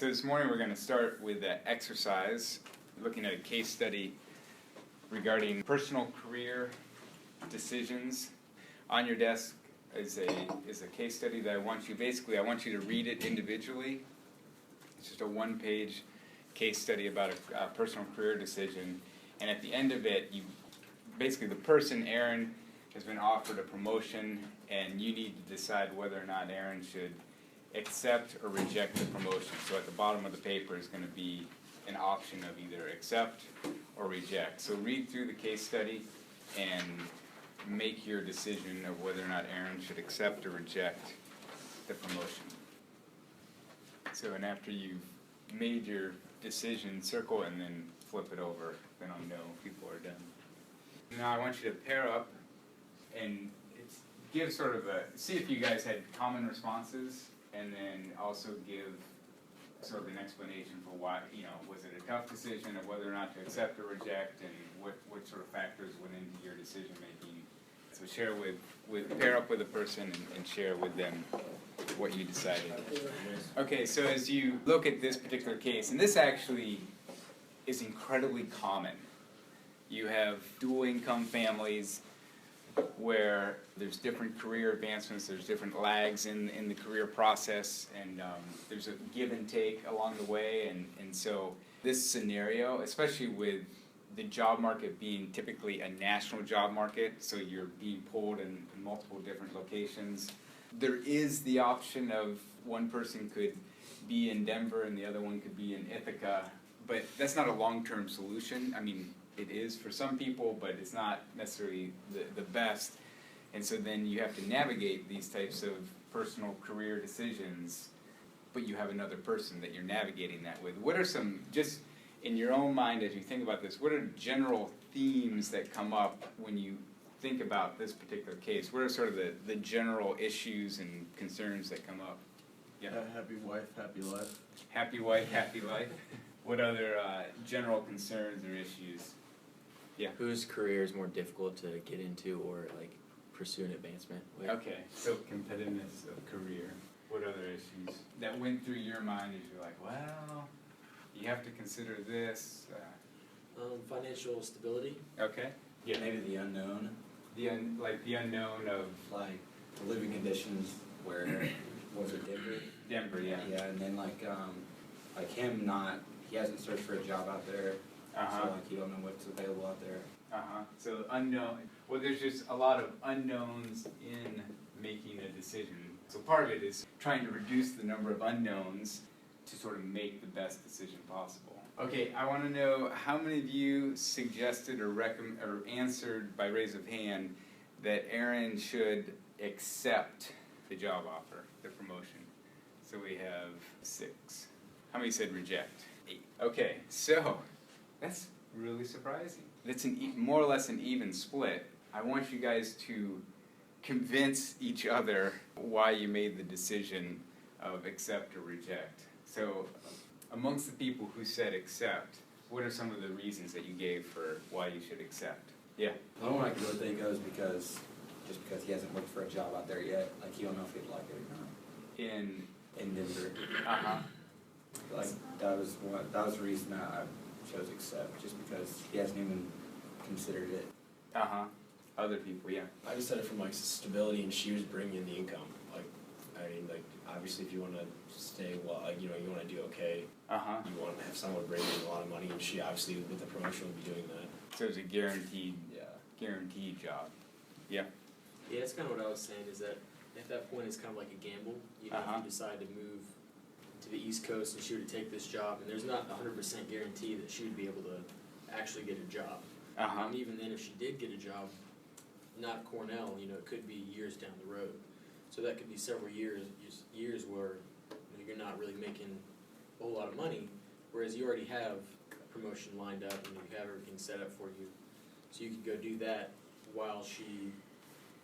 So this morning we're going to start with an exercise, looking at a case study regarding personal career decisions. On your desk is a case study that I want you to read it individually. It's just a one-page case study about a personal career decision, and at the end of it, the person, Aaron, has been offered a promotion, and you need to decide whether or not Aaron should accept or reject the promotion. So at the bottom of the paper is going to be an option of either accept or reject. So read through the case study and make your decision of whether or not Aaron should accept or reject the promotion. So, and after you've made your decision, circle and then flip it over, then I'll know people are done. Now I want you to pair up and give sort of see if you guys had common responses, and then also give sort of an explanation for why, was it a tough decision of whether or not to accept or reject, and what sort of factors went into your decision making. So share pair up with a person and share with them what you decided. Okay, so as you look at this particular case, and this actually is incredibly common. You have dual income families where there's different career advancements, there's different lags in the career process, and there's a give and take along the way, and so this scenario, especially with the job market being typically a national job market, so you're being pulled in multiple different locations, there is the option of one person could be in Denver and the other one could be in Ithaca, but that's not a long-term solution. I mean, it is for some people, but it's not necessarily the best. And so then you have to navigate these types of personal career decisions, but you have another person that you're navigating that with. What are some, just in your own mind as you think about this, what are general themes that come up when you think about this particular case? What are sort of the general issues and concerns that come up? Yeah. Happy wife, happy life. Happy wife, happy life. What other general concerns or issues? Yeah. Whose career is more difficult to get into or pursue an advancement with? Okay, so competitiveness of career. What other issues that went through your mind as you're like, well, you have to consider this? Financial stability. Okay. Yeah. Maybe the unknown. The unknown of The living conditions where was it Denver? Denver, yeah. Yeah, and then he hasn't searched for a job out there. So you don't know what's available out there. So unknown. Well, there's just a lot of unknowns in making a decision. So part of it is trying to reduce the number of unknowns to sort of make the best decision possible. Okay, I want to know how many of you suggested or answered by raise of hand that Aaron should accept the job offer, the promotion. So we have 6. How many said reject? 8. Okay, so that's really surprising. It's more or less an even split. I want you guys to convince each other why you made the decision of accept or reject. So amongst the people who said accept, what are some of the reasons that you gave for why you should accept? Yeah? The only one I can really think of is because he hasn't looked for a job out there yet. He don't know if he'd like it or not. In Denver. That was the reason I chose accept, just because he hasn't even considered it. Other people, yeah. I just said it from stability, and she was bringing in the income. Obviously, if you want to stay well, you want to do okay. You want to have someone bring in a lot of money, and she obviously with the promotion would be doing that. So it's a guaranteed job. Yeah. Yeah, that's kind of what I was saying. Is that at that point it's kind of like a gamble. If you decide to move to the East Coast and she were to take this job, and there's not 100% guarantee that she would be able to actually get a job. And even then, if she did get a job, not Cornell, it could be years down the road. So that could be several years where you're not really making a whole lot of money, whereas you already have a promotion lined up and you have everything set up for you. So you could go do that while she,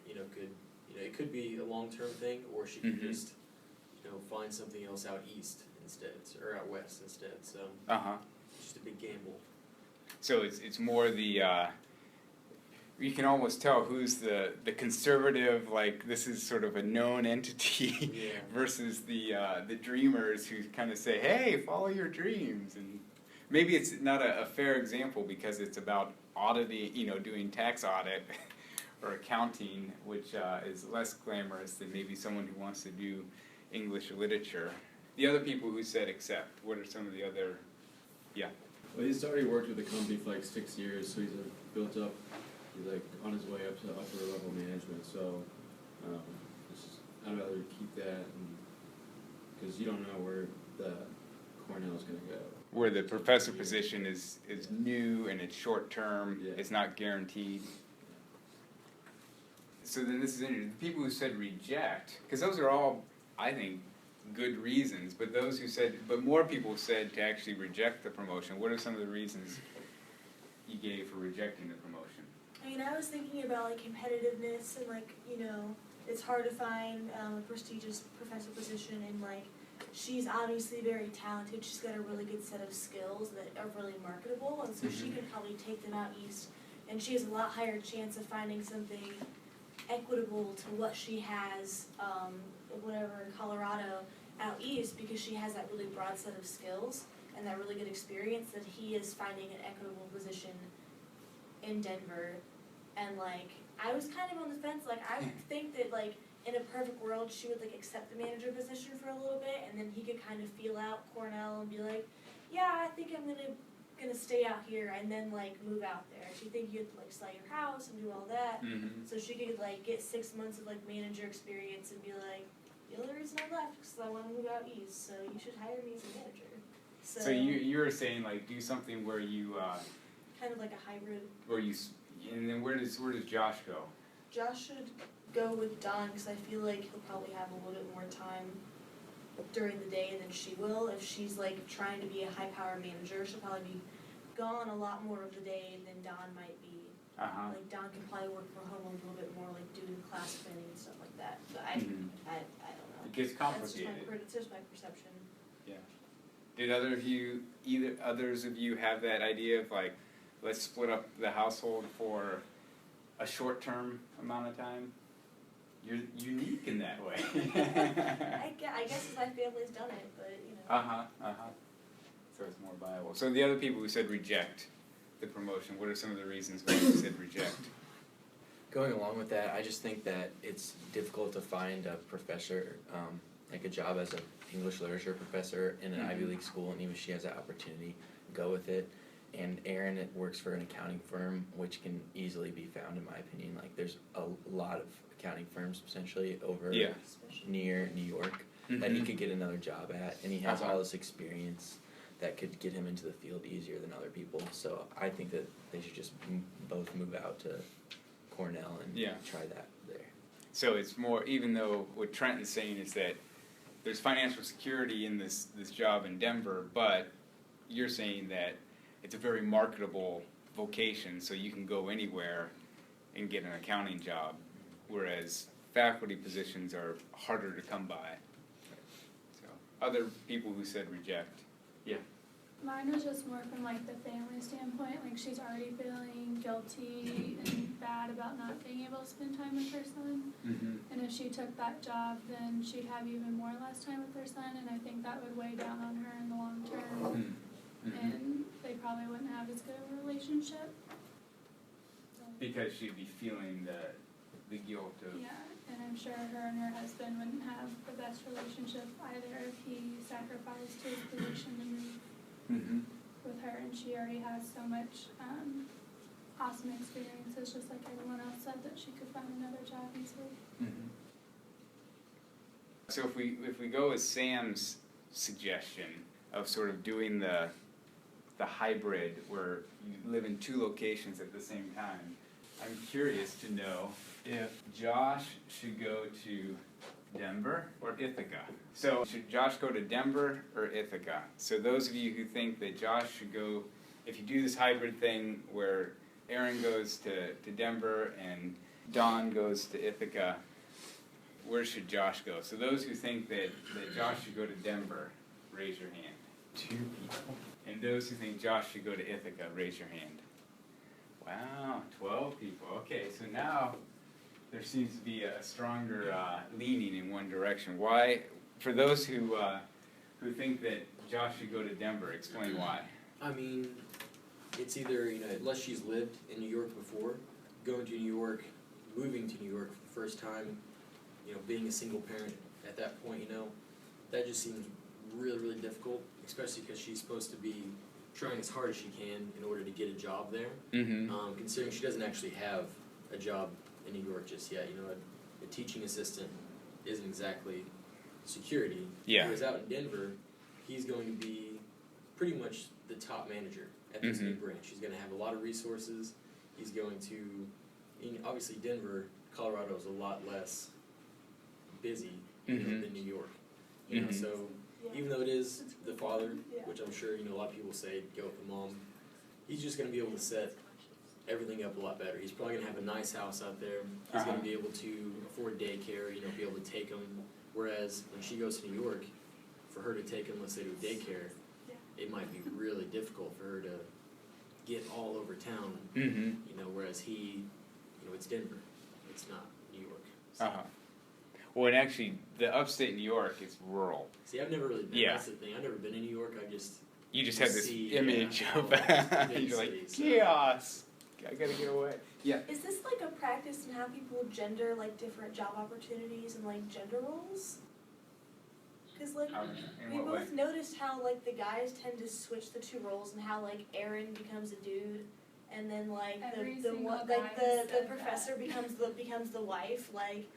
it could be a long-term thing, or she could just, find something else out east instead, or out west instead. So it's just a big gamble. So it's more the you can almost tell who's the conservative, like this is sort of a known entity, Yeah. versus the dreamers who kind of say, hey, follow your dreams. And maybe it's not a fair example because it's about auditing, doing tax audit or accounting, which is less glamorous than maybe someone who wants to do English literature. The other people who said accept, what are some of the other, yeah? Well, he's already worked with the company for like 6 years, so he's built up. He's like on his way up to upper level management. So I'd rather keep that, because you don't know where the Cornell's going to go. Where the professor position is new and it's short term, Yeah. it's not guaranteed. So then this is interesting. The people who said reject, because those are all, I think, good reasons, but more people said to actually reject the promotion. What are some of the reasons you gave for rejecting the promotion? I mean, I was thinking about like competitiveness and like, it's hard to find a prestigious professor position, and like she's obviously very talented. She's got a really good set of skills that are really marketable, and so she could probably take them out east, and she has a lot higher chance of finding something equitable to what she has, whatever, in Colorado out east, because she has that really broad set of skills and that really good experience, that he is finding an equitable position in Denver. And like, I was kind of on the fence, like I would think that like in a perfect world she would like accept the manager position for a little bit, and then he could kind of feel out Cornell and be like, yeah, I think I'm gonna stay out here, and then like move out there. She think you have to like sell your house and do all that, so she could like get 6 months of like manager experience and be like, the only reason I left is because I want to move out east, so you should hire me as a manager. So you were saying like do something where you kind of like a hybrid. And then where does Josh go? Josh should go with Dawn, because I feel like he'll probably have a little bit more time during the day than she will. If she's like trying to be a high power manager, she'll probably be gone a lot more of the day than Dawn might be. Like Dawn can probably work from home a little bit more, like doing class planning and stuff like that. But I don't know. It gets complicated. That's just my perception. Yeah. Did others of you have that idea of like, let's split up the household for a short-term amount of time? You're unique in that way. I guess my family's done it, but So it's more viable. So the other people who said reject the promotion, what are some of the reasons why you said reject? Going along with that, I just think that it's difficult to find a professor, like a job as an English literature professor in an Ivy League school, and even if she has that opportunity, go with it. And Erin works for an accounting firm, which can easily be found, in my opinion. Like, there's a lot of accounting firms, essentially, over near New York, that he could get another job at. And he has all this experience that could get him into the field easier than other people. So I think that they should just both move out to Cornell and try that there. So it's more, even though what Trenton's saying is that there's financial security in this job in Denver, but you're saying that it's a very marketable vocation, so you can go anywhere and get an accounting job, whereas faculty positions are harder to come by. So, other people who said reject. Yeah. Mine was just more from like the family standpoint, like she's already feeling guilty and bad about not being able to spend time with her son. And if she took that job, then she'd have even more less time with her son, and I think that would weigh down on her in the long term. And they probably wouldn't have as good of a relationship. Because she'd be feeling the guilt of... Yeah, and I'm sure her and her husband wouldn't have the best relationship either if he sacrificed his position to move with her, and she already has so much awesome experiences, just like everyone else said, that she could find another job easily. So if we go with Sam's suggestion of sort of doing the hybrid where you live in 2 locations at the same time, I'm curious to know if Josh should go to Denver or Ithaca. So should Josh go to Denver or Ithaca? So those of you who think that Josh should go, if you do this hybrid thing where Erin goes to Denver and Dawn goes to Ithaca, where should Josh go? So those who think that Josh should go to Denver, raise your hand. 2 people. And those who think Josh should go to Ithaca, raise your hand. Wow, 12 people. Okay, so now there seems to be a stronger leaning in one direction. Why? For those who think that Josh should go to Denver, explain why. I mean, it's either, unless she's lived in New York before, going to New York, moving to New York for the first time, being a single parent at that point, that just seems really, really difficult, especially because she's supposed to be trying as hard as she can in order to get a job there. Mm-hmm. Considering she doesn't actually have a job in New York just yet. A teaching assistant isn't exactly security. Yeah. Whereas out in Denver, he's going to be pretty much the top manager at this new branch. He's going to have a lot of resources. He's going to, obviously Denver, Colorado is a lot less busy than New York. So even though it is the father, which I'm sure a lot of people say go with the mom, he's just going to be able to set everything up a lot better. He's probably going to have a nice house out there. He's going to be able to afford daycare, be able to take him. Whereas when she goes to New York, for her to take him, let's say, to daycare, it might be really difficult for her to get all over town. Whereas he, it's Denver, it's not New York. So. Well, and actually, the upstate New York is rural. See, I've never really been. Yeah. That's the thing. I've never been in New York. You just have this image of you're like chaos. I gotta get away. Yeah. Is this like a practice in how people gender like different job opportunities and like gender roles? Because like we both noticed how like the guys tend to switch the two roles and how like Aaron becomes a dude, and then like the one like the professor becomes the wife like,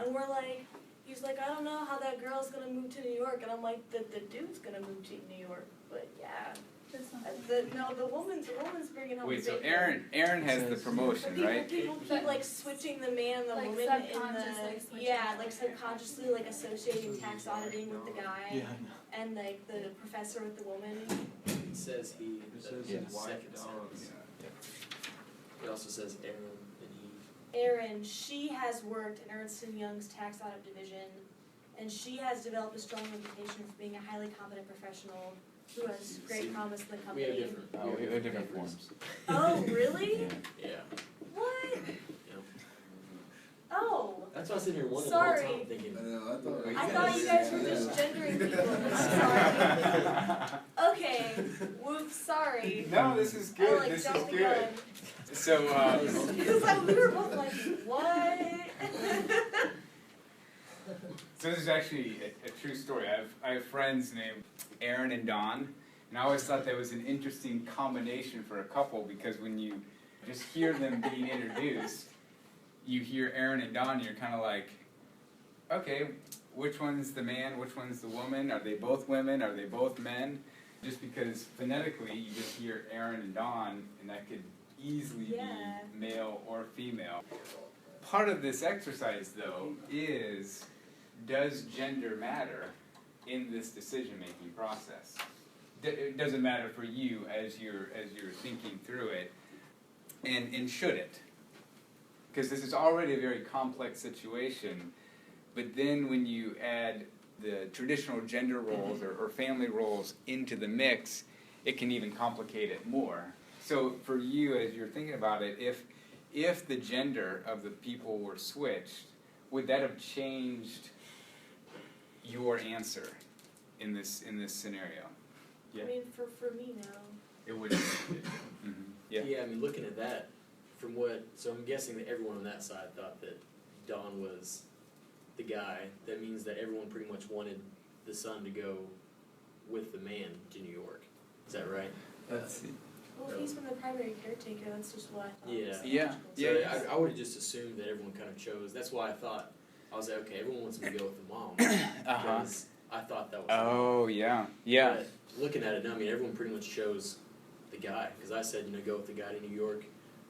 and we're like. He's like, I don't know how that girl's gonna move to New York, and I'm like, the dude's gonna move to New York, but yeah, the woman's bringing home. Wait, the so bacon. Aaron has the promotion, right? People keep like switching the man and the Like woman subconsciously subconsciously like associating tax auditing with the guy, and like the professor with the woman. It says he. It says second his wife, sentence. It also says Aaron and he. Erin, she has worked in Ernst & Young's tax audit division, and she has developed a strong reputation for being a highly competent professional who has great promise in the We company. have different. We have different forms. Oh, really? Yeah. What? Yeah. Oh, That's why I was sitting here wondering Sorry. the whole time thinking. I thought you guys were just gendering people. I'm sorry. Okay, whoops, sorry. No, this is I good. like This is jumped the good. gun. So, Because we were both like, what? so this is actually a true story. I have friends named Aaron and Don, and I always thought that was an interesting combination for a couple because when you just hear them being introduced, you hear Aaron and Don, and you're kind of like, okay, which one's the man, which one's the woman? Are they both women? Are they both men? Just because phonetically you just hear Aaron and Don, and that could easily be male or female. Part of this exercise, though, is does gender matter in this decision-making process? It doesn't matter for you as you're thinking through it, and should it? Because this is already a very complex situation, but then when you add the traditional gender roles or family roles into the mix, it can even complicate it more. So for you, as you're thinking about it, if the gender of the people were switched, would that have changed your answer in this scenario? Yeah. I mean, for me, no. It would. Yeah. Yeah, I mean, looking at that, so I'm guessing that everyone on that side thought that Don was the guy. That means that everyone pretty much wanted the son to go with the man to New York. Is that right? Let's see. Well, if he's been the primary caretaker, that's just what I thought. Yeah. was the Yeah. logical So I would have just assumed that everyone kind of chose. That's why I was like, okay, everyone wants me to go with the mom. Because I thought that was. Oh, yeah. Yeah. But looking at it now, I mean, everyone pretty much chose the guy. Because I said, go with the guy to New York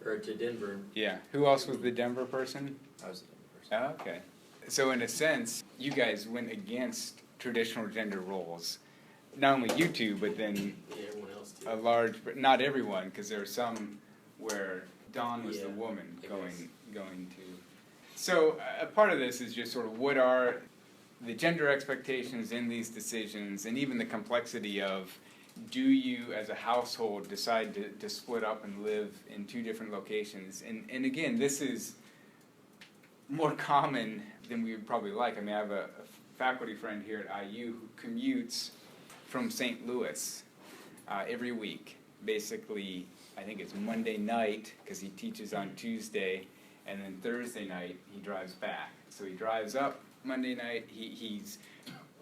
or to Denver. Yeah. Who else was the Denver person? I was the Denver person. Oh, okay. So in a sense, you guys went against traditional gender roles. Not only you two, but then Yeah, everyone else too. a large, but not everyone, because there are some where Dawn was the Yeah, woman I going to. So a part of this is just sort of what are the gender expectations in these decisions, and even the complexity of do you as a household decide to split up and live in two different locations? And again, this is more common than we would probably like. I mean, I have a faculty friend here at IU who commutes from St. Louis every week. Basically, I think it's Monday night, because he teaches on Tuesday, and then Thursday night he drives back. So he drives up Monday night, he's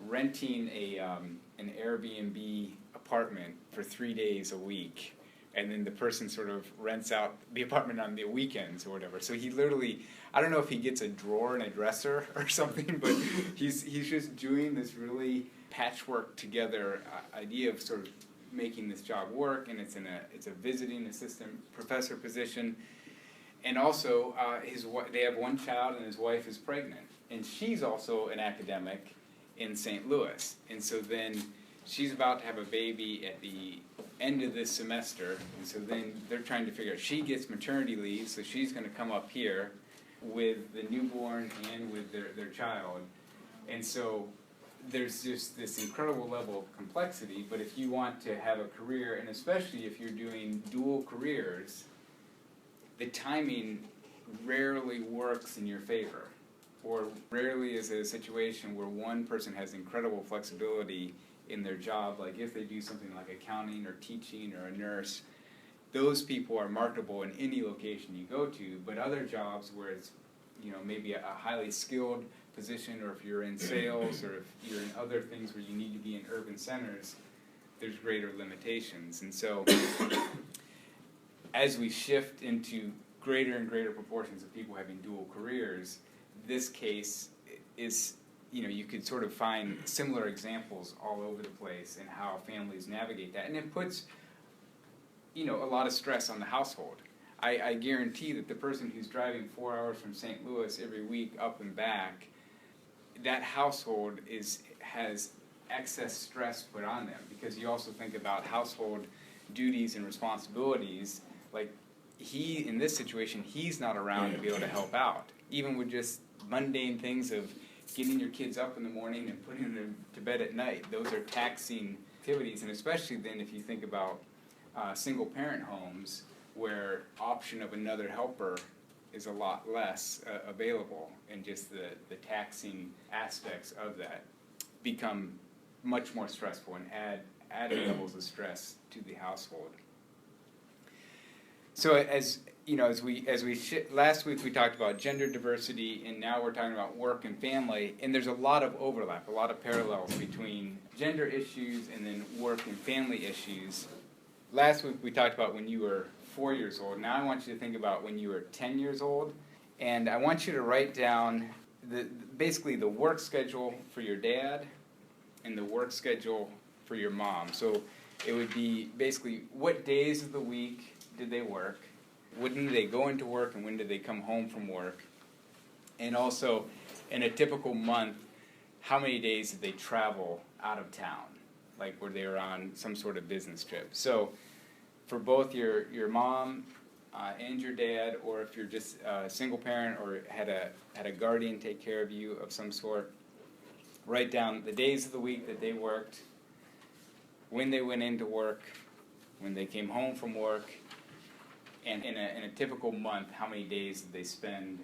renting an Airbnb apartment for 3 days a week, and then the person sort of rents out the apartment on the weekends or whatever. So he literally, I don't know if he gets a drawer and a dresser or something, but he's just doing this really patchwork together idea of sort of making this job work, and it's a visiting assistant professor position, and also they have one child and his wife is pregnant, and she's also an academic in St. Louis, and so then she's about to have a baby at the end of this semester, and so then they're trying to figure out, she gets maternity leave, so she's going to come up here with the newborn and with their child, and so there's just this incredible level of complexity. But if you want to have a career, and especially if you're doing dual careers, the timing rarely works in your favor, or rarely is it a situation where one person has incredible flexibility in their job, like if they do something like accounting or teaching or a nurse, those people are marketable in any location you go to. But other jobs where it's, you know, maybe a highly skilled position, or if you're in sales, or if you're in other things where you need to be in urban centers, there's greater limitations. And so as we shift into greater and greater proportions of people having dual careers, this case is, you know, you could sort of find similar examples all over the place in how families navigate that. And it puts, you know, a lot of stress on the household. I guarantee that the person who's driving 4 hours from St. Louis every week up and back, that household has excess stress put on them, because you also think about household duties and responsibilities. Like, in this situation, he's not around to be able to help out, even with just mundane things of getting your kids up in the morning and putting them to bed at night. Those are taxing activities, and especially then if you think about single parent homes, where option of another helper is a lot less available, and just the taxing aspects of that become much more stressful and add levels of stress to the household. So as you know, last week we talked about gender diversity, and now we're talking about work and family, and there's a lot of overlap, a lot of parallels between gender issues and then work and family issues. Last week we talked about when you were 4 years old. Now I want you to think about when you were 10 years old, and I want you to write down basically the work schedule for your dad and the work schedule for your mom. So it would be basically what days of the week did they work, when did they go into work, and when did they come home from work, and also in a typical month, how many days did they travel out of town, like where they were on some sort of business trip. So for both your mom and your dad, or if you're just a single parent or had a guardian take care of you of some sort, write down the days of the week that they worked, when they went into work, when they came home from work, and in a typical month, how many days did they spend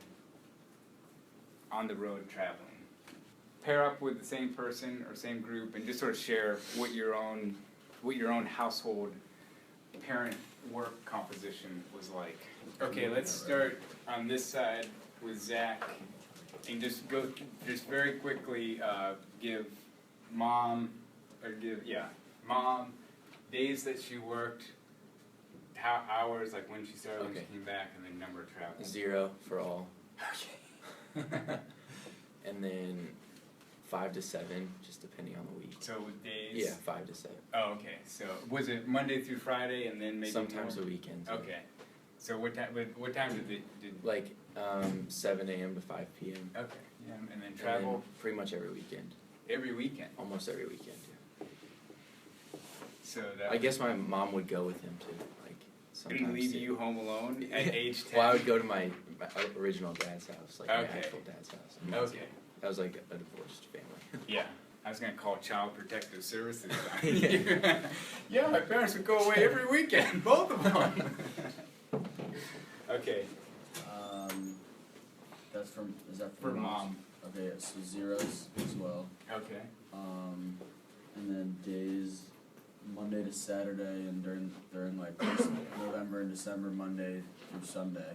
on the road traveling. Pair up with the same person or same group, and just sort of share what your own household parent work composition was like. Okay, let's start on this side with Zach, and just very quickly give mom days that she worked, hours, like when she started, when she came back, and then number of travel. 0 for all. Okay. And then 5 to 7, just depending on the week. So with days? Yeah, 5 to 7. Oh, okay. So was it Monday through Friday, and then maybe sometimes more? the weekends. Okay. So what time did like 7 a.m. to 5 p.m. Okay. Yeah, and then travel? And then pretty much every weekend. Every weekend? Almost every weekend, yeah. So that I guess my mom would go with him too. Like sometimes. And leave you home alone at age 10? Well, I would go to my original dad's house, like my Okay. actual dad's house. Okay. That was like a divorced family. Yeah. I was gonna call Child Protective Services on you. Yeah, my parents would go away every weekend, both of them. Okay, That's from, is that for for mom, Okay, so zeros as well. okay, And then days, Monday to Saturday, and during like November and December, Monday through Sunday.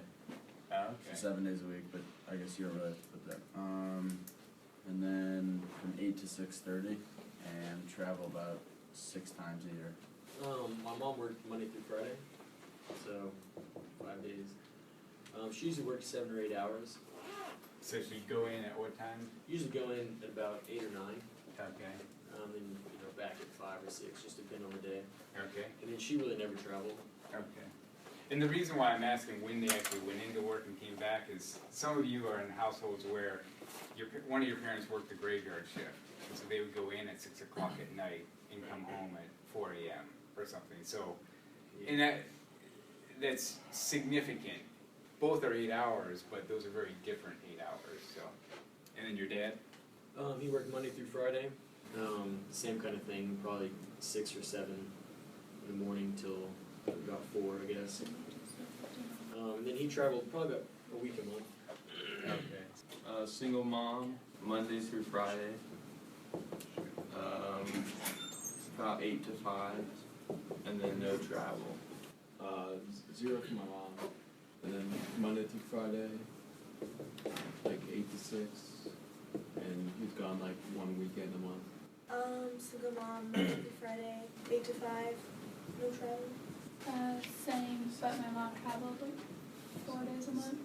oh, okay. 7 days a week, but I guess you don't really have to put that. And then from 8 to 6:30, and travel about 6 times a year. My mom worked Monday through Friday, so 5 days. She usually works 7 or 8 hours. So she'd go in at what time? Usually go in at about 8 or 9, Okay, and back at 5 or 6, just depending on the day. okay, And then she really never traveled. okay. And the reason why I'm asking when they actually went into work and came back is some of you are in households where one of your parents worked the graveyard shift. And so they would go in at 6 o'clock at night and come home at 4 a.m. or something. So, and that's significant. Both are 8 hours, but those are very different 8 hours, so. And then your dad? He worked Monday through Friday. Same kind of thing, probably 6 or 7 in the morning till about 4, I guess. And then he traveled probably about a week a month. Okay. Single mom, Monday through Friday. About 8 to 5, and then no travel. 0 for my mom, and then Monday through Friday, like 8 to 6, and he's gone like 1 weekend a month. Single mom, Monday through Friday, 8 to 5, no travel. Same, but my mom traveled like 4 days a month.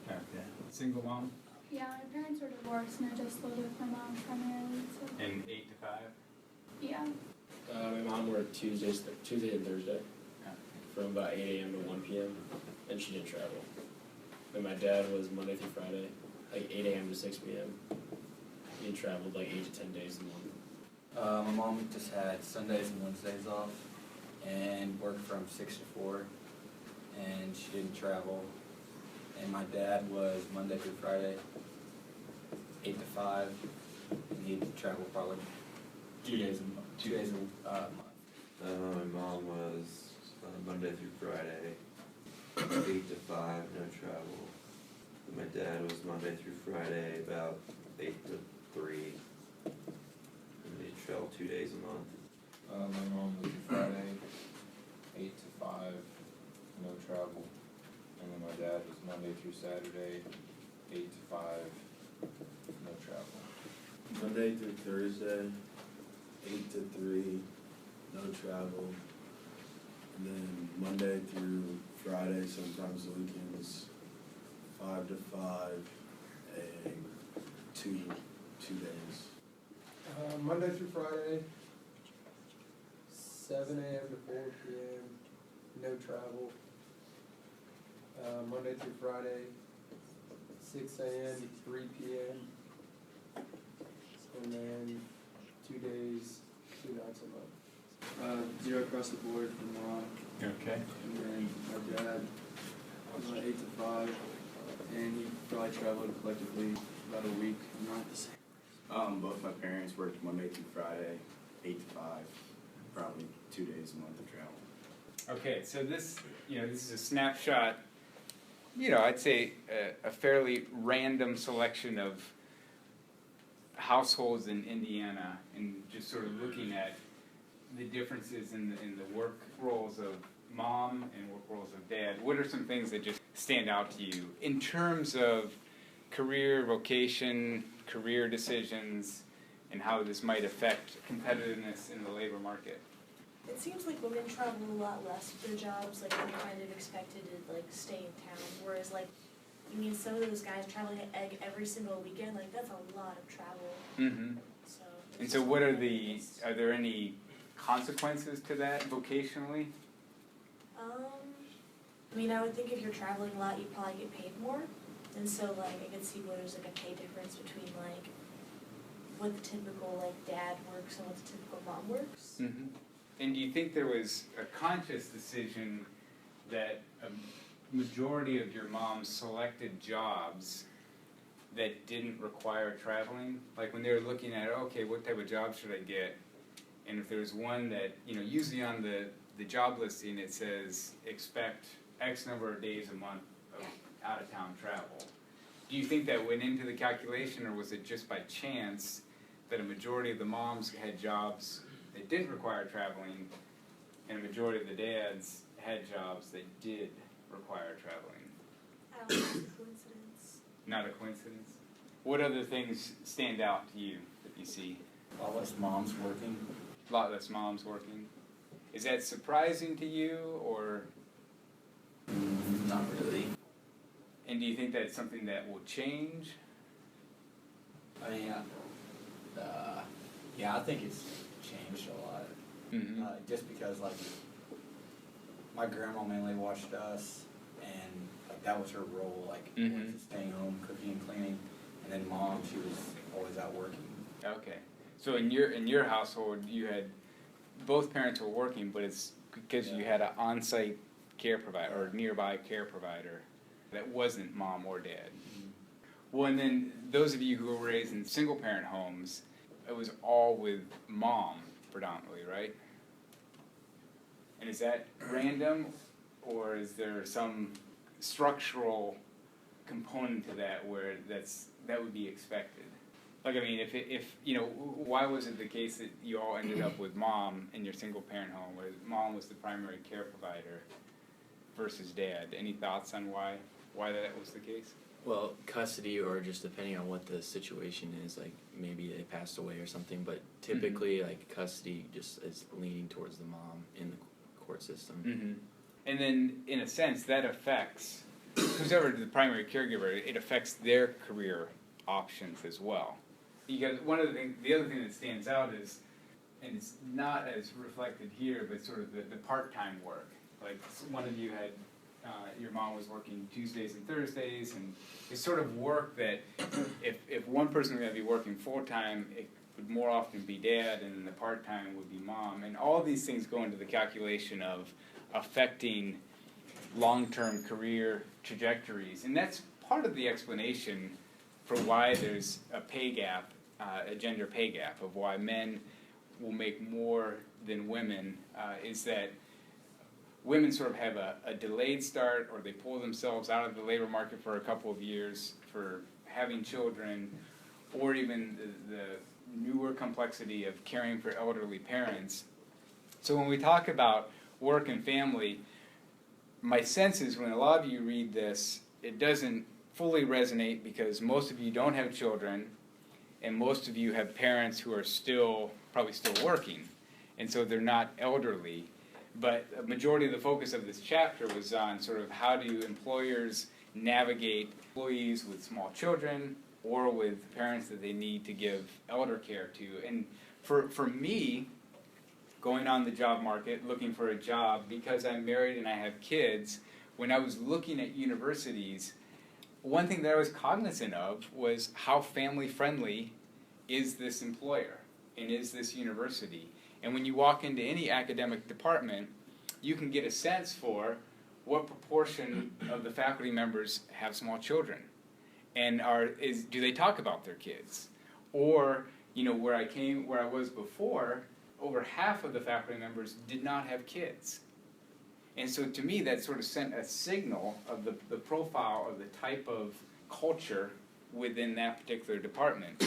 Okay. Single mom? Yeah, my parents were divorced and I just lived with my mom primarily, so. And 8 to 5? Yeah. My mom worked Tuesday and Thursday from about 8 a.m. to 1 p.m. and she didn't travel. And my dad was Monday through Friday, like 8 a.m. to 6 p.m. He traveled like 8 to 10 days a month. My mom just had Sundays and Wednesdays off, and worked from 6 to 4, and she didn't travel. And my dad was Monday through Friday, 8 to 5, and he'd travel probably 2 days a month. 2 days a month. My mom was Monday through Friday, 8 to 5, no travel. My dad was Monday through Friday, about 8 to 3, and he'd travel 2 days a month. My mom was Friday, 8 to 5, no travel. And then my dad was Monday through Saturday, 8 to 5, no travel. Monday through Thursday, 8 to 3, no travel. And then Monday through Friday, sometimes the weekends, 5 to 5, and two days. Monday through Friday, 7 a.m. to 4 p.m., no travel. Monday through Friday, 6 a.m. to 3 p.m. And then 2 days, 2 nights a month. 0 across the board for mom, Okay. and then my dad was 8 to 5, and he probably traveled collectively about a week a month. Both my parents worked Monday through Friday, 8 to 5, probably 2 days a month of travel. Okay, so this is a snapshot, I'd say a fairly random selection of households in Indiana, and just sort of looking at the differences in the work roles of mom and work roles of dad. What are some things that just stand out to you in terms of career, vocation, career decisions, and how this might affect competitiveness in the labor market? It seems like women travel a lot less with their jobs, like they're kind of expected to like stay in town, whereas like, some of those guys traveling at Egg every single weekend, like that's a lot of travel. Mm-hmm. So. And so are there any consequences to that vocationally? I would think if you're traveling a lot, you'd probably get paid more. And so like, I could see where there's like a pay difference between like what the typical like dad works and what the typical mom works. Mm-hmm. And do you think there was a conscious decision that a majority of your mom's selected jobs that didn't require traveling? Like when they were looking at, okay, what type of job should I get? And if there's one that, usually on the job listing it says expect X number of days a month of out-of-town travel. Do you think that went into the calculation, or was it just by chance that a majority of the moms had jobs that didn't require traveling, and a majority of the dads had jobs that did require traveling? I don't think it's a coincidence. Not a coincidence? What other things stand out to you that you see? A lot less moms working. A lot less moms working. Is that surprising to you, or? Not really. And do you think that's something that will change? I mean, yeah, I think it's changed a lot. Mm-hmm. Just because, like, my grandma mainly watched us, and like that was her role, like was staying home, cooking and cleaning, and then mom, she was always out working. Okay, so in your household, you had both parents were working, but it's because you had an on-site care provider or nearby care provider that wasn't mom or dad. Mm-hmm. Well, and then those of you who were raised in single-parent homes, it was all with mom predominantly, right? And is that random, or is there some structural component to that where that would be expected? Like, I mean, if why was it the case that you all ended up with mom in your single-parent home, where mom was the primary care provider versus dad? Any thoughts on why that was the case? Well, custody, or just depending on what the situation is, like maybe they passed away or something, but typically like custody just is leaning towards the mom in the court system. Mm-hmm. And then in a sense that affects who's ever the primary caregiver, it affects their career options as well. Because the other thing that stands out is, and it's not as reflected here, but sort of the part-time work. Like one of you had, your mom was working Tuesdays and Thursdays, and it's sort of work that if one person was going to be working full-time, it would more often be dad, and then the part-time would be mom. And all these things go into the calculation of affecting long-term career trajectories. And that's part of the explanation for why there's a pay gap, a gender pay gap, of why men will make more than women, is that women sort of have a delayed start, or they pull themselves out of the labor market for a couple of years for having children, or even the newer complexity of caring for elderly parents. So when we talk about work and family, my sense is when a lot of you read this, it doesn't fully resonate because most of you don't have children, and most of you have parents who are probably still working, and so they're not elderly. But a majority of the focus of this chapter was on sort of how do employers navigate employees with small children or with parents that they need to give elder care to. And for me, going on the job market, looking for a job, because I'm married and I have kids, when I was looking at universities, one thing that I was cognizant of was how family-friendly is this employer and is this university. And when you walk into any academic department, you can get a sense for what proportion of the faculty members have small children, and do they talk about their kids? Or where I was before, over half of the faculty members did not have kids. And so to me, that sort of sent a signal of the profile of the type of culture within that particular department.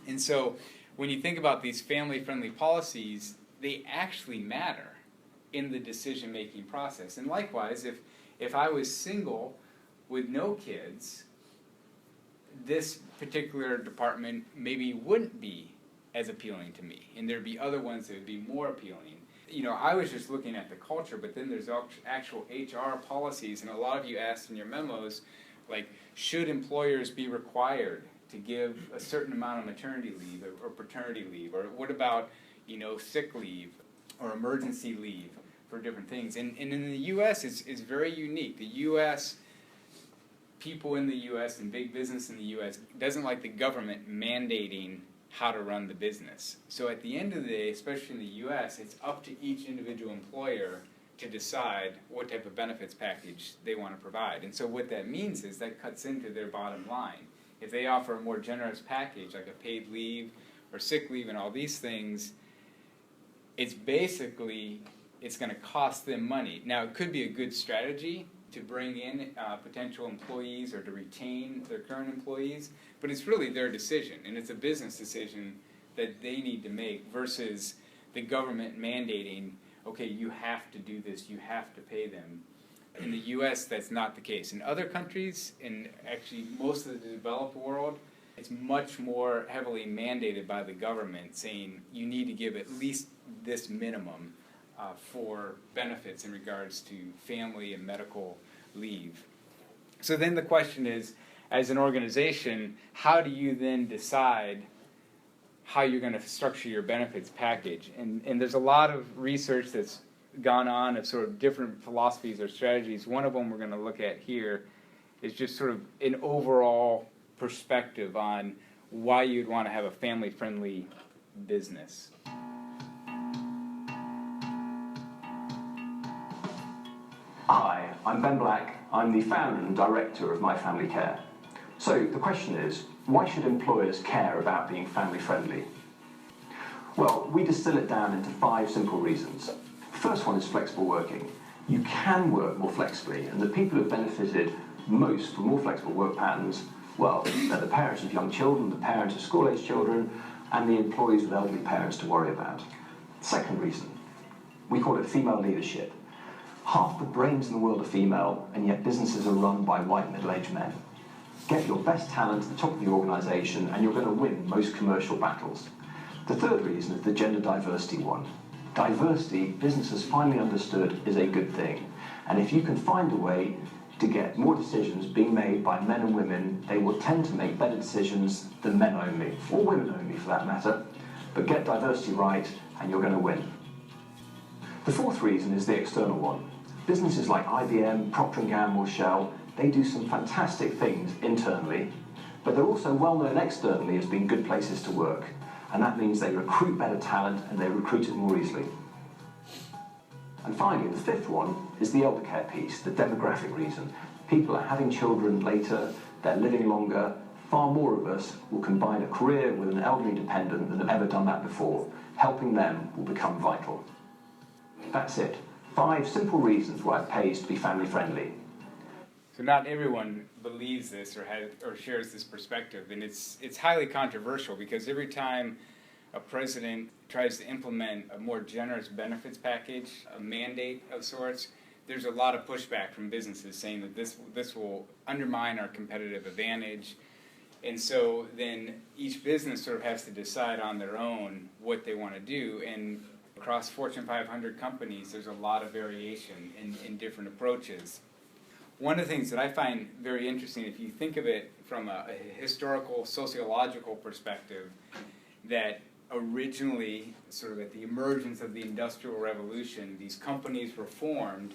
And so when you think about these family-friendly policies, they actually matter in the decision-making process. And likewise, if I was single with no kids, this particular department maybe wouldn't be as appealing to me, and there'd be other ones that would be more appealing. I was just looking at the culture, but then there's actual HR policies, and a lot of you asked in your memos, like, should employers be required to give a certain amount of maternity leave or paternity leave, or what about, sick leave or emergency leave for different things. And in the U.S., it's very unique. The U.S., people in the U.S. and big business in the U.S. doesn't like the government mandating how to run the business. So at the end of the day, especially in the U.S., it's up to each individual employer to decide what type of benefits package they want to provide. And so what that means is that cuts into their bottom line. if they offer a more generous package, like a paid leave or sick leave and all these things, it's basically, it's going to cost them money. Now, it could be a good strategy to bring in potential employees or to retain their current employees, but it's really their decision, and it's a business decision that they need to make versus the government mandating, okay, you have to do this, you have to pay them. In the US, that's not the case. In other countries, in actually most of the developed world, it's much more heavily mandated by the government, saying you need to give at least this minimum for benefits in regards to family and medical leave. So then the question is, as an organization, how do you then decide how you're going to structure your benefits package? And there's a lot of research that's gone on of sort of different philosophies or strategies. One of them we're going to look at here is just sort of an overall perspective on why you'd want to have a family-friendly business. Hi, I'm Ben Black. I'm the founder and director of My Family Care. So the question is, why should employers care about being family-friendly? Well, we distill it down into 5 simple reasons. The first one is flexible working. You can work more flexibly, and the people who have benefited most from more flexible work patterns, well, they're the parents of young children, the parents of school-aged children, and the employees with elderly parents to worry about. Second reason, we call it female leadership. Half the brains in the world are female, and yet businesses are run by white middle-aged men. Get your best talent to the top of the organisation, and you're going to win most commercial battles. The third reason is the gender diversity one. Diversity, businesses finally understood, is a good thing. And if you can find a way to get more decisions being made by men and women, they will tend to make better decisions than men only, or women only for that matter. But get diversity right, and you're going to win. The fourth reason is the external one. Businesses like IBM, Procter & Gamble, Shell, they do some fantastic things internally, but they're also well known externally as being good places to work. And that means they recruit better talent and they recruit it more easily. And finally, the fifth one is the elder care piece, the demographic reason. People are having children later, they're living longer. Far more of us will combine a career with an elderly dependent than have ever done that before. Helping them will become vital. That's it. 5 simple reasons why it pays to be family friendly. So not everyone believes this or shares this perspective, and it's highly controversial because every time a president tries to implement a more generous benefits package, a mandate of sorts, there's a lot of pushback from businesses saying that this will undermine our competitive advantage. And so then each business sort of has to decide on their own what they want to do. And across Fortune 500 companies, there's a lot of variation in different approaches. One of the things that I find very interesting, if you think of it from a historical, sociological perspective, that originally, sort of at the emergence of the Industrial Revolution, these companies were formed.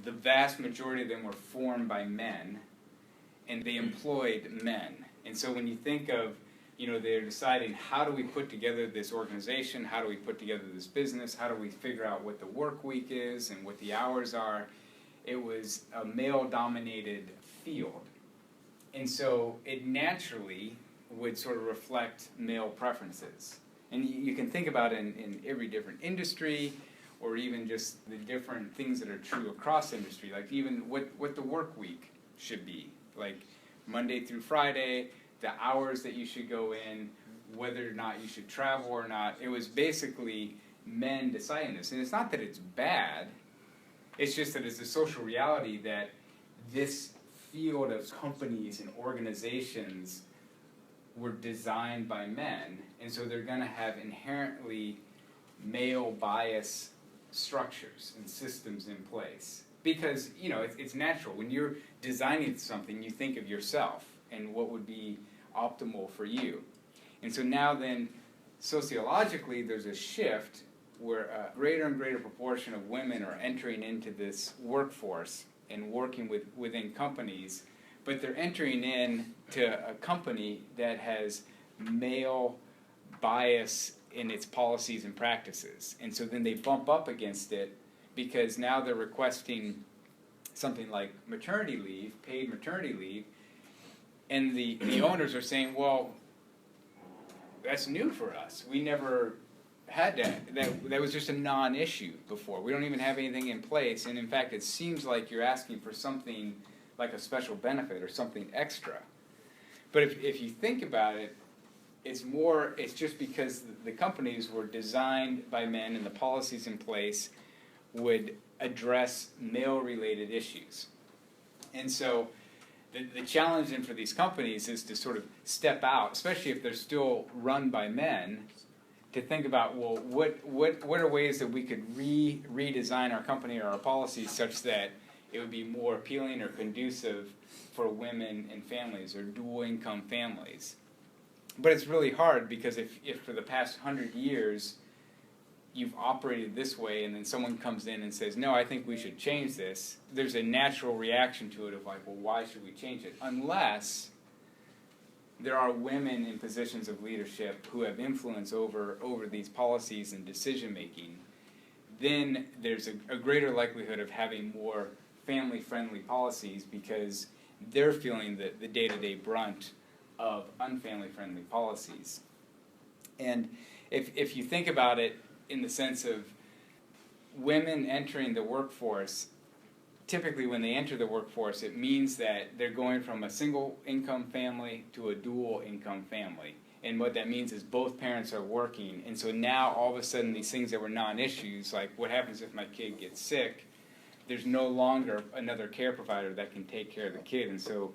The vast majority of them were formed by men, and they employed men. And so when you think of, they're deciding, how do we put together this organization? How do we put together this business? How do we figure out what the work week is and what the hours are? It was a male-dominated field. And so it naturally would sort of reflect male preferences. And you can think about it in every different industry, or even just the different things that are true across industry, like even what the work week should be, like Monday through Friday, the hours that you should go in, whether or not you should travel or not. It was basically men deciding this. And it's not that it's bad, it's just that it's a social reality that this field of companies and organizations were designed by men, and so they're going to have inherently male bias structures and systems in place. Because, it's natural. When you're designing something, you think of yourself and what would be optimal for you. And so now then, sociologically, there's a shift where a greater and greater proportion of women are entering into this workforce and working within companies, but they're entering into a company that has male bias in its policies and practices. And so then they bump up against it because now they're requesting something like maternity leave, paid maternity leave, And the owners are saying, well, that's new for us. We never had that was just a non-issue before. We don't even have anything in place, and in fact it seems like you're asking for something like a special benefit or something extra. But if you think about it, it's just because the companies were designed by men and the policies in place would address male-related issues. And so the challenge then for these companies is to sort of step out, especially if they're still run by men, to think about, well, what are ways that we could redesign our company or our policies such that it would be more appealing or conducive for women and families or dual income families. But it's really hard because if for the past 100 years you've operated this way and then someone comes in and says, no, I think we should change this, there's a natural reaction to it of like, well, why should we change it? Unless there are women in positions of leadership who have influence over these policies and decision making, then there's a greater likelihood of having more family-friendly policies because they're feeling the day-to-day brunt of unfamily-friendly policies. And if you think about it in the sense of women entering the workforce, typically when they enter the workforce, it means that they're going from a single income family to a dual income family. And what that means is both parents are working. And so now all of a sudden these things that were non-issues, like what happens if my kid gets sick, there's no longer another care provider that can take care of the kid. And so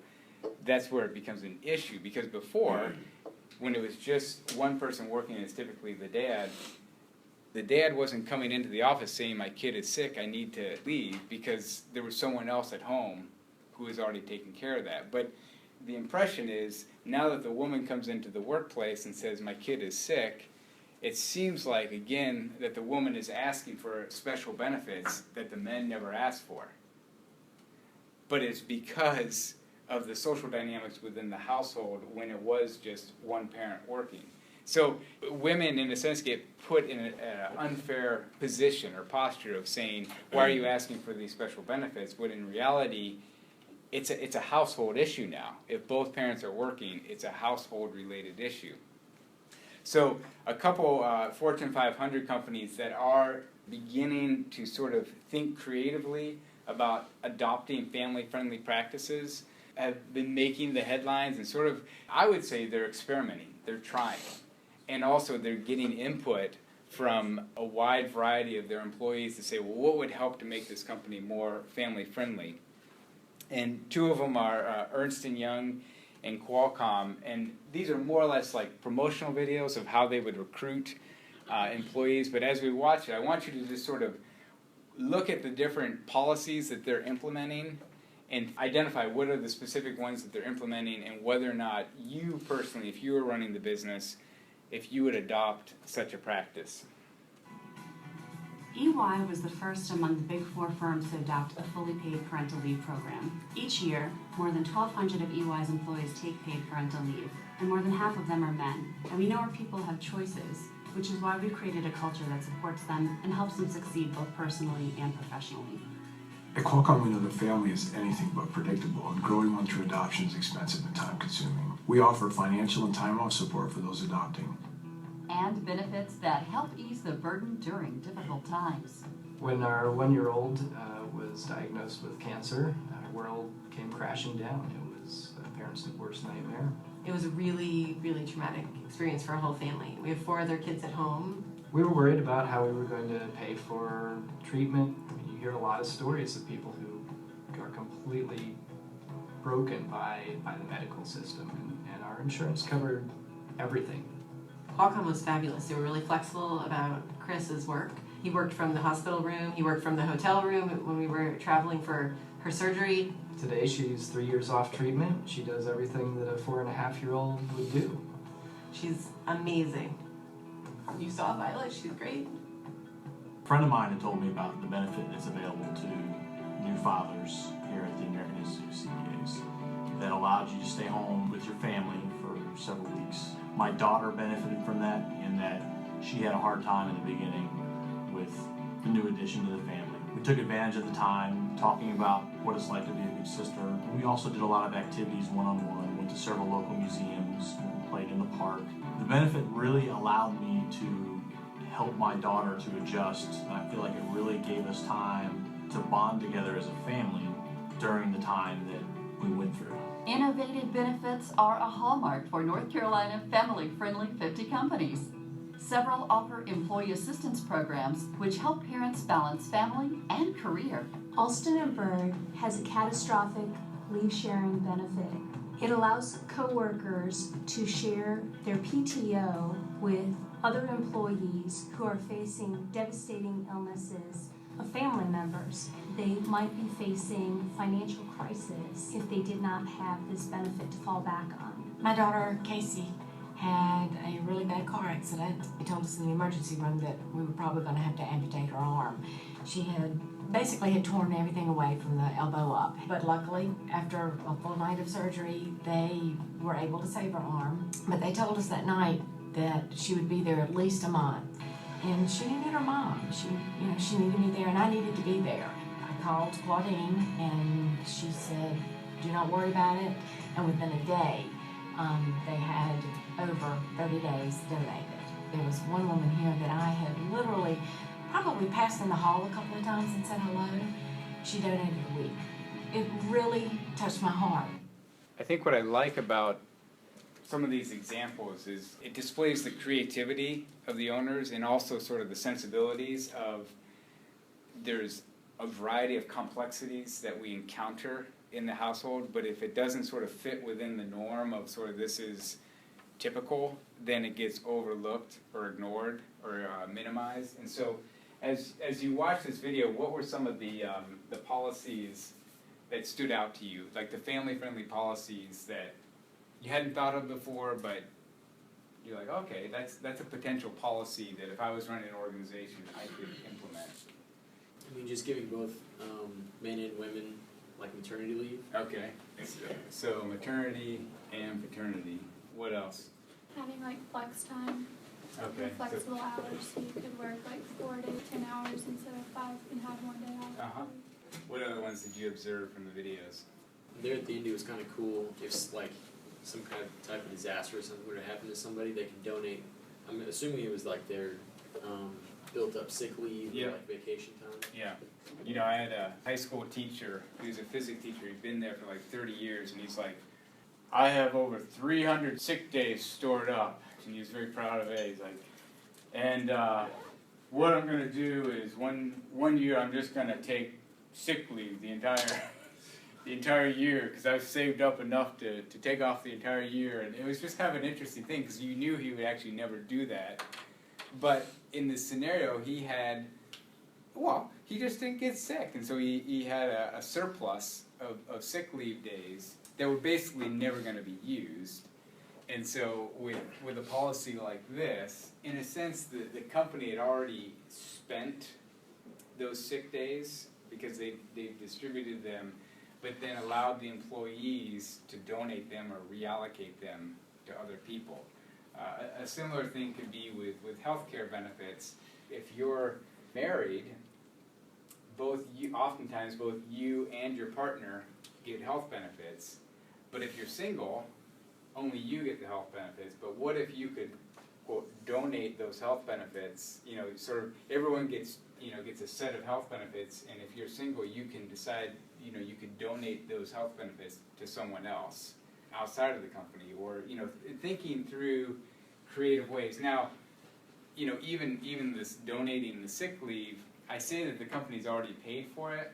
that's where it becomes an issue. Because before, when it was just one person working, it's typically the dad wasn't coming into the office saying, my kid is sick, I need to leave, because there was someone else at home who was already taking care of that. But the impression is, now that the woman comes into the workplace and says, my kid is sick, it seems like, again, that the woman is asking for special benefits that the men never asked for. But it's because of the social dynamics within the household when it was just one parent working. So women, in a sense, get put in an unfair position or posture of saying, why are you asking for these special benefits? When in reality, it's a household issue now. If both parents are working, it's a household-related issue. So a couple Fortune 500 companies that are beginning to sort of think creatively about adopting family-friendly practices have been making the headlines and sort of, I would say they're experimenting, they're trying. And also they're getting input from a wide variety of their employees to say, well, what would help to make this company more family-friendly? And two of them are Ernst & Young and Qualcomm, and these are more or less like promotional videos of how they would recruit employees. But as we watch it, I want you to just sort of look at the different policies that they're implementing and identify what are the specific ones that they're implementing and whether or not you personally, if you were running the business, if you would adopt such a practice. EY was the first among the Big Four firms to adopt a fully paid parental leave program. Each year, more than 1,200 of EY's employees take paid parental leave, and more than half of them are men. And we know our people have choices, which is why we've created a culture that supports them and helps them succeed both personally and professionally. At Qualcomm, we know that family is anything but predictable, and growing one through adoption is expensive and time-consuming. We offer financial and time-off support for those adopting. And benefits that help ease the burden during difficult times. When our one-year-old was diagnosed with cancer, our world came crashing down. It was a parent's worst nightmare. It was a really, really traumatic experience for our whole family. We have 4 other kids at home. We were worried about how we were going to pay for treatment. I mean, you hear a lot of stories of people who are completely broken by the medical system, and our insurance covered everything. Qualcomm was fabulous. They were really flexible about Chris's work. He worked from the hospital room, he worked from the hotel room when we were traveling for her surgery. Today she's 3 years off treatment. She does everything that a 4.5-year-old would do. She's amazing. You saw Violet, she's great. A friend of mine had told me about the benefit that's available to new fathers here at the American Institute of CPAs that allowed you to stay home with your family for several weeks. My daughter benefited from that in that she had a hard time in the beginning with the new addition to the family. We took advantage of the time talking about what it's like to be a good sister. We also did a lot of activities one-on-one, went to several local museums, played in the park. The benefit really allowed me to help my daughter to adjust, and I feel like it really gave us time to bond together as a family during the time that we went through. Innovative benefits are a hallmark for North Carolina family-friendly 50 companies. Several offer employee assistance programs which help parents balance family and career. Alston and Berg has a catastrophic leave sharing benefit. It allows coworkers to share their PTO with other employees who are facing devastating illnesses of family members. They might be facing financial crisis if they did not have this benefit to fall back on. My daughter, Casey, had a really bad car accident. They told us in the emergency room that we were probably going to have to amputate her arm. She had torn everything away from the elbow up. But luckily, after a full night of surgery, they were able to save her arm. But they told us that night that she would be there at least a month. And she needed her mom. She needed me there, and I needed to be there. I called Claudine, and she said, "Do not worry about it." And within a day, they had over 30 days donated. There was one woman here that I had literally probably passed in the hall a couple of times and said hello. She donated a week. It really touched my heart. I think what I like about some of these examples is it displays the creativity of the owners and also sort of the sensibilities of there's a variety of complexities that we encounter in the household, but if it doesn't sort of fit within the norm of sort of this is typical, then it gets overlooked or ignored or minimized. And so as you watch this video, what were some of the policies that stood out to you, like the family-friendly policies that you hadn't thought of before, but you're like, okay, that's a potential policy that if I was running an organization, I could implement? I mean, just giving both men and women like maternity leave. Okay, so maternity and paternity. What else? Having like flex time. Okay. Flexible hours, so you could work like 4 to 10 hours instead of 5 and have 1 day off. Uh-huh. What other ones did you observe from the videos? There at the end, it was kind of cool if like some kind of type of disaster or something were to happen to somebody, they can donate. I'm assuming it was like their built up sick leave or like vacation time. Yeah. You know, I had a high school teacher who's a physics teacher. He'd been there for like 30 years, and he's like, I have over 300 sick days stored up. And he was very proud of it. He's like, and what I'm going to do is one year I'm just going to take sick leave the entire year because I've saved up enough to take off the entire year. And it was just kind of an interesting thing because you knew he would actually never do that. But in this scenario, he just didn't get sick. And so he had a surplus of sick leave days that were basically never going to be used. And so with a policy like this, in a sense, the company had already spent those sick days because they've distributed them, but then allowed the employees to donate them or reallocate them to other people. A similar thing could be with healthcare benefits. If you're married, oftentimes both you and your partner get health benefits, but if you're single, only you get the health benefits. But what if you could, quote, donate those health benefits? You know, sort of everyone gets a set of health benefits, and if you're single, you can decide, you could donate those health benefits to someone else outside of the company, or thinking through creative ways. Now, even this donating the sick leave, I say that the company's already paid for it,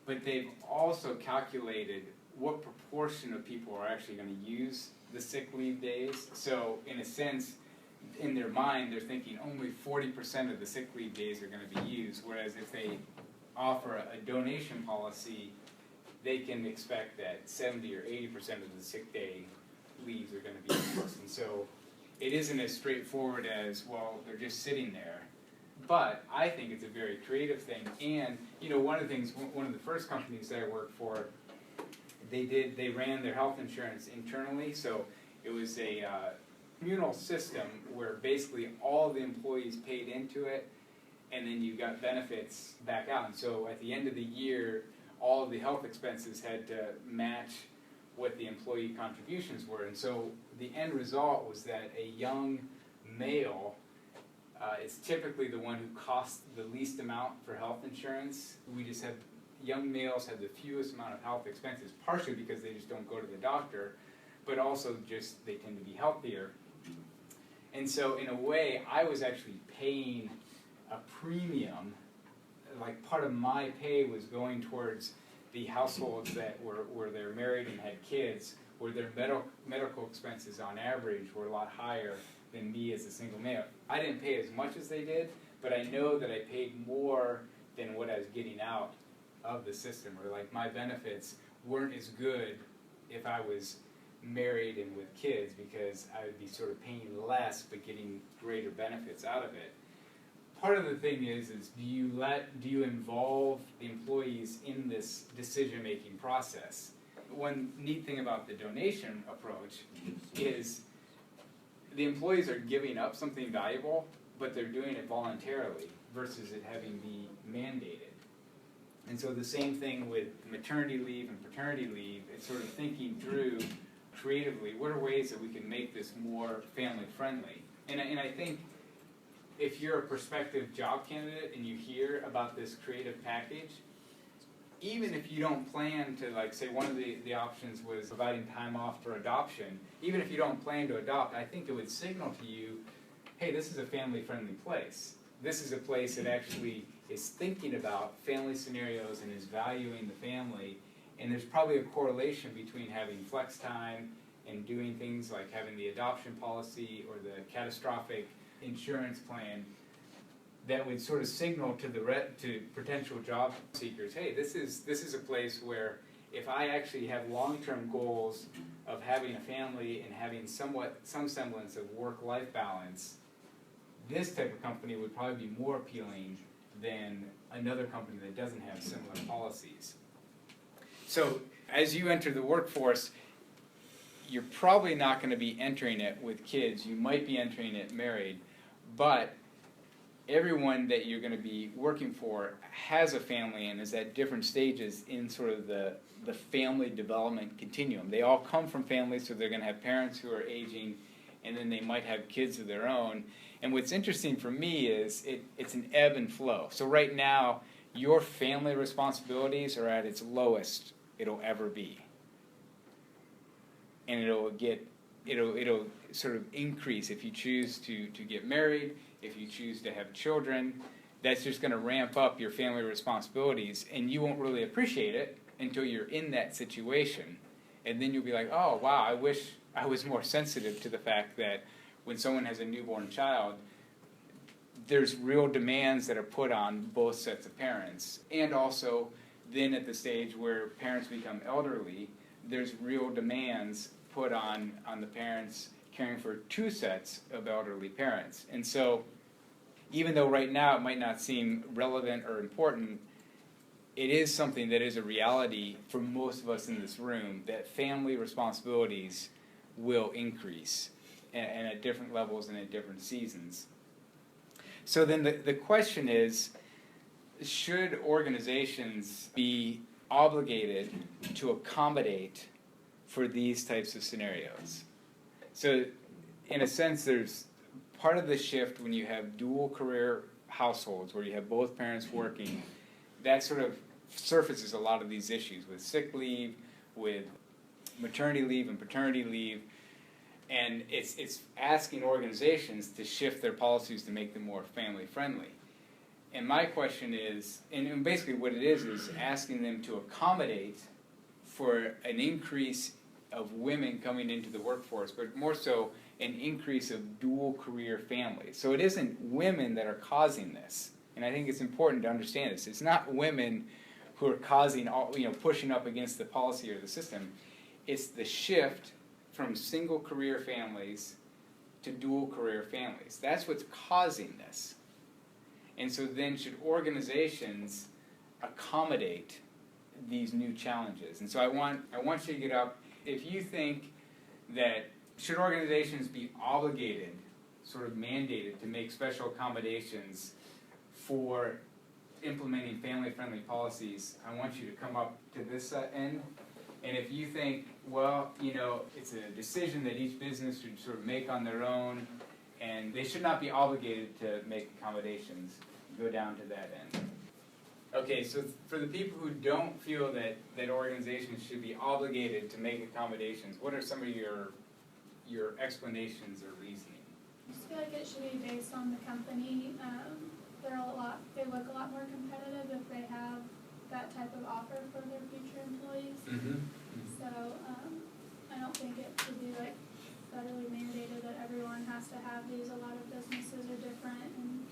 but they've also calculated what proportion of people are actually going to use the sick leave days. So in a sense, in their mind, they're thinking only 40% of the sick leave days are going to be used, whereas if they offer a donation policy, they can expect that 70 or 80% of the sick day leaves are going to be used. And so it isn't as straightforward as, well, they're just sitting there. But I think it's a very creative thing. And, one of the first companies that I worked for, they ran their health insurance internally, so it was a communal system where basically all the employees paid into it, and then you got benefits back out. And so at the end of the year, all of the health expenses had to match what the employee contributions were. And so the end result was that a young male is typically the one who costs the least amount for health insurance. We just have, young males have the fewest amount of health expenses, partially because they just don't go to the doctor, but also just they tend to be healthier. And so in a way, I was actually paying a premium, like part of my pay was going towards the households that were they're married and had kids, where their medical expenses on average were a lot higher than me as a single male. I didn't pay as much as they did, but I know that I paid more than what I was getting out of the system, or like my benefits weren't as good if I was married and with kids, because I would be sort of paying less but getting greater benefits out of it. Part of the thing is do you involve the employees in this decision-making process? One neat thing about the donation approach is the employees are giving up something valuable, but they're doing it voluntarily versus it having be mandated. And so the same thing with maternity leave and paternity leave, it's sort of thinking through creatively, what are ways that we can make this more family-friendly? And I think if you're a prospective job candidate and you hear about this creative package, even if you don't plan to, like, say one of the options was providing time off for adoption, even if you don't plan to adopt, I think it would signal to you, hey, this is a family-friendly place. This is a place that actually is thinking about family scenarios and is valuing the family, and there's probably a correlation between having flex time and doing things like having the adoption policy or the catastrophic insurance plan that would sort of signal to to potential job seekers, hey, this is a place where if I actually have long-term goals of having a family and having some semblance of work-life balance, this type of company would probably be more appealing than another company that doesn't have similar policies. So as you enter the workforce, you're probably not going to be entering it with kids. You might be entering it married, but everyone that you're going to be working for has a family and is at different stages in sort of the family development continuum. They all come from families, so they're going to have parents who are aging, and then they might have kids of their own. And what's interesting for me is it's an ebb and flow. So right now, your family responsibilities are at its lowest it'll ever be. And it'll sort of increase if you choose to get married, if you choose to have children. That's just going to ramp up your family responsibilities, and you won't really appreciate it until you're in that situation. And then you'll be like, oh, wow, I wish I was more sensitive to the fact that when someone has a newborn child, there's real demands that are put on both sets of parents. And also, then at the stage where parents become elderly, there's real demands put on the parents caring for two sets of elderly parents. And so, even though right now it might not seem relevant or important, it is something that is a reality for most of us in this room, that family responsibilities will increase, and at different levels and at different seasons. So then the question is, should organizations be obligated to accommodate for these types of scenarios? So in a sense, there's part of the shift when you have dual career households where you have both parents working, that sort of surfaces a lot of these issues with sick leave, with maternity leave and paternity leave, and it's asking organizations to shift their policies to make them more family friendly. And my question is, and basically what it is asking them to accommodate for an increase of women coming into the workforce, but more so an increase of dual career families. So it isn't women that are causing this, and I think it's important to understand this. It's not women who are causing pushing up against the policy or the system. It's the shift from single career families to dual career families. That's what's causing this. And so then should organizations accommodate these new challenges? And so I want you to get up. If you think that should organizations be obligated, sort of mandated, to make special accommodations for implementing family-friendly policies, I want you to come up to this end. And if you think, well, you know, it's a decision that each business should sort of make on their own, and they should not be obligated to make accommodations, go down to that end. Okay, so for the people who don't feel that organizations should be obligated to make accommodations, what are some of your explanations or reasoning? I just feel like it should be based on the company. They look a lot more competitive if they have that type of offer for their future employees. So I don't think it should be like federally mandated that everyone has to have these. A lot of businesses are different, and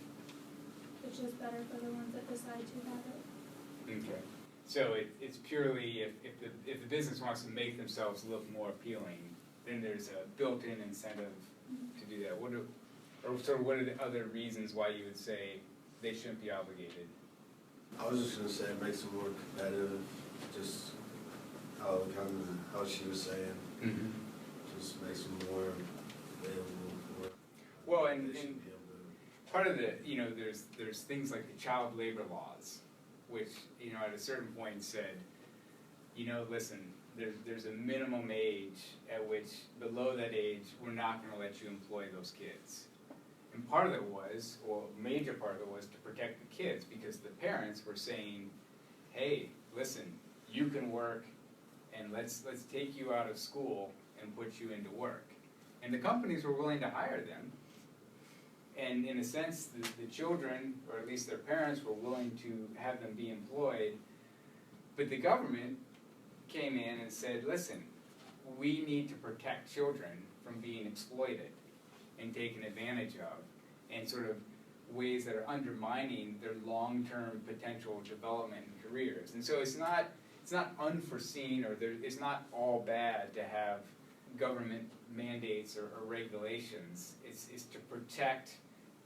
it's just better for the ones that decide to have it. Okay. So it's purely if the business wants to make themselves look more appealing, then there's a built-in incentive to do that. What are the other reasons why you would say they shouldn't be obligated? I was just gonna say it makes them more competitive, just how she was saying, just makes them more available for. Well, and part of the, you know, there's things like the child labor laws, which, you know, at a certain point said, you know, listen, there's a minimum age at which below that age we're not going to let you employ those kids. And part of it was, or a major part of it was to protect the kids, because the parents were saying, hey, listen, you can work, and let's take you out of school and put you into work. And the companies were willing to hire them. And in a sense, the children, or at least their parents, were willing to have them be employed. But the government came in and said, listen, we need to protect children from being exploited and taken advantage of, and sort of ways that are undermining their long-term potential development and careers. And so it's not unforeseen, or it's not all bad to have government mandates or regulations. It's to protect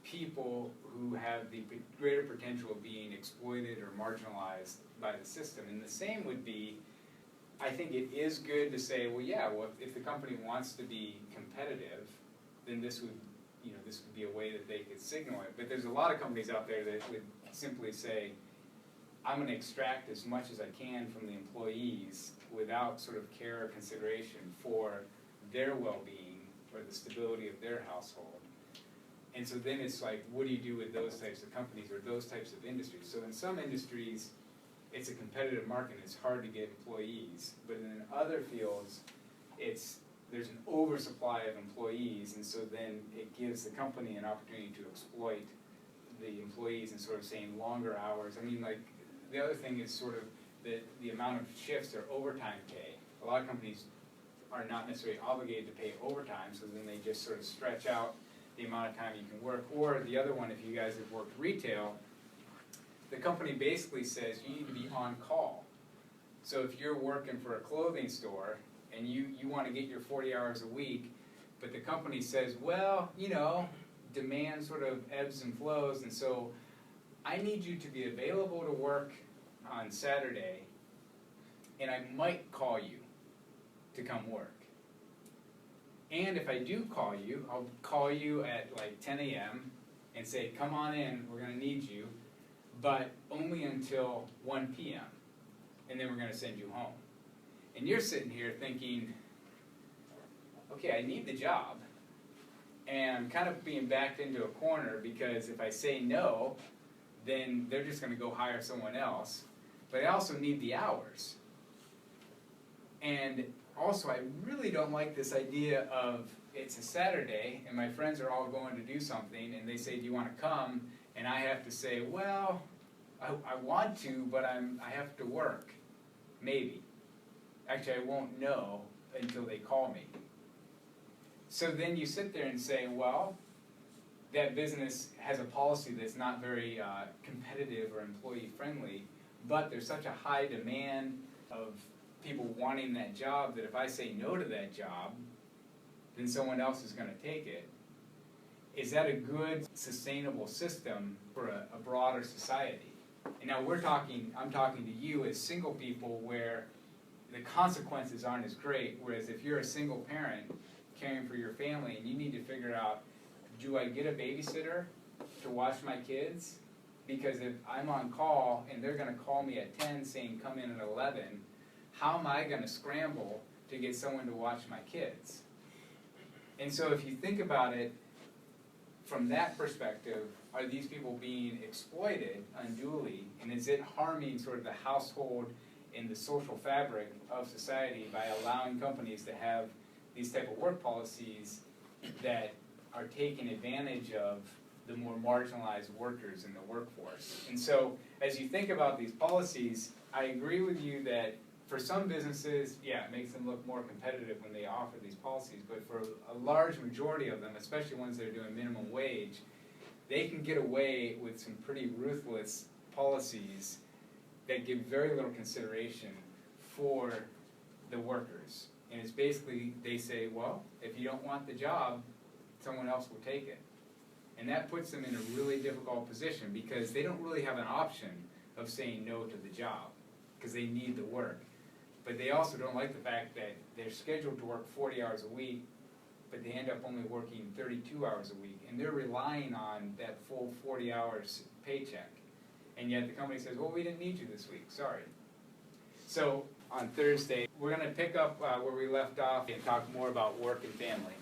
people who have the greater potential of being exploited or marginalized by the system. And the same would be, I think it is good to say, well, yeah, well, if the company wants to be competitive, then this would be a way that they could signal it. But there's a lot of companies out there that would simply say, I'm going to extract as much as I can from the employees without sort of care or consideration for their well-being or the stability of their household. And so then it's like, what do you do with those types of companies or those types of industries? So in some industries, it's a competitive market and it's hard to get employees. But in other fields, there's an oversupply of employees, and so then it gives the company an opportunity to exploit the employees and sort of saying longer hours. I mean, like, the other thing is sort of the amount of shifts or overtime pay. A lot of companies are not necessarily obligated to pay overtime, so then they just sort of stretch out the amount of time you can work. Or the other one, if you guys have worked retail, the company basically says you need to be on call. So if you're working for a clothing store and you want to get your 40 hours a week, but the company says, well, you know, demand sort of ebbs and flows, and so I need you to be available to work on Saturday, and I might call you to come work. And if I do call you, I'll call you at like 10 a.m. and say, come on in, we're going to need you, but only until 1 p.m. and then we're going to send you home. And you're sitting here thinking, okay, I need the job, and I'm kind of being backed into a corner because if I say no, then they're just going to go hire someone else, but I also need the hours. And also, I really don't like this idea of it's a Saturday and my friends are all going to do something and they say, do you want to come? And I have to say, well, I want to, but I have to work. Maybe. Actually, I won't know until they call me. So then you sit there and say, well, that business has a policy that's not very competitive or employee-friendly, but there's such a high demand of people wanting that job that if I say no to that job, then someone else is going to take it. Is that a good, sustainable system for a broader society? And now I'm talking to you as single people where the consequences aren't as great, whereas if you're a single parent caring for your family and you need to figure out, do I get a babysitter to watch my kids? Because if I'm on call and they're gonna call me at 10 saying come in at 11, how am I gonna scramble to get someone to watch my kids? And so if you think about it from that perspective, are these people being exploited unduly, and is it harming sort of the household and the social fabric of society by allowing companies to have these type of work policies that are taking advantage of the more marginalized workers in the workforce? And so as you think about these policies, I agree with you that for some businesses, yeah, it makes them look more competitive when they offer these policies, but for a large majority of them, especially ones that are doing minimum wage, they can get away with some pretty ruthless policies that give very little consideration for the workers. And it's basically, they say, well, if you don't want the job, someone else will take it. And that puts them in a really difficult position because they don't really have an option of saying no to the job because they need the work. But they also don't like the fact that they're scheduled to work 40 hours a week, but they end up only working 32 hours a week, and they're relying on that full 40 hours paycheck. And yet the company says, well, we didn't need you this week, sorry. So on Thursday, we're gonna pick up where we left off and talk more about work and family.